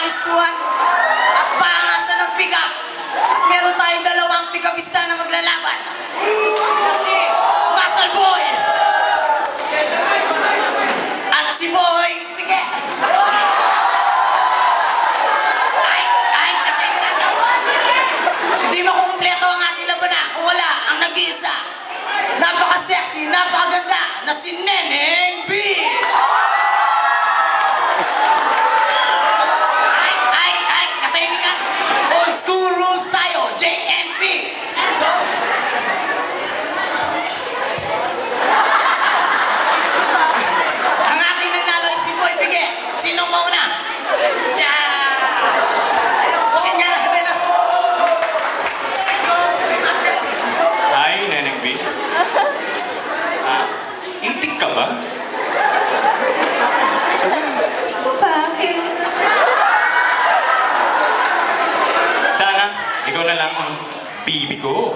kagustuhan at pangasan ng pick-up. Meron tayong dalawang pick-upista na maglalaban. Kasi Muscle Boy at si Boy Pige. Hindi makumpleto ang ating labanan kung wala ang nag-iisa. Napaka-sexy, napakaganda na si Neneng B. Katahimikan. Old school rules tayo, JNP. Ang ating nanalo ay si Boy Pige. Sino mauna? Siya! Ayun, okay nga na. Hi, Neneng B. Itik ka ba? Bakit? Sana, ikaw na lang ang bibi ko.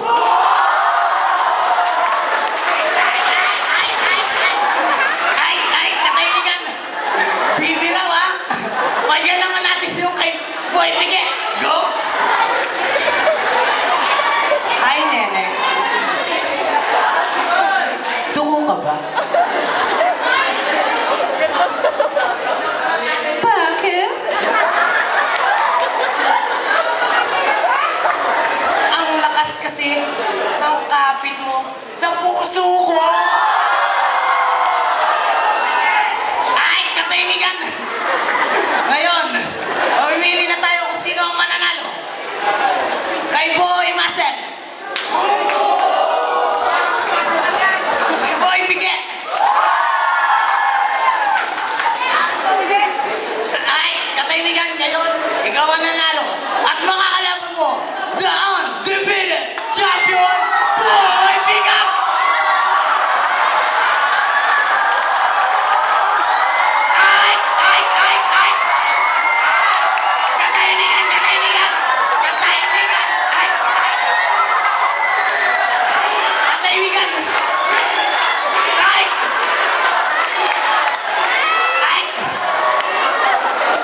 Ay, katahimikan. Bibi raw, ha? Payan naman natin yung kay Boy Pige. Go! Hi, Nene. Tungo ka ba? Bakit? Ang lakas kasi ng kapit mo sa puso ko. Ay, katahimikan. Ngayon, mamimili na tayo kung sino ang mananalo. Kay Boy Muscle. Kay Boy Pige. Ay, katahimikan ngayon, ikaw ang nanalo. At mga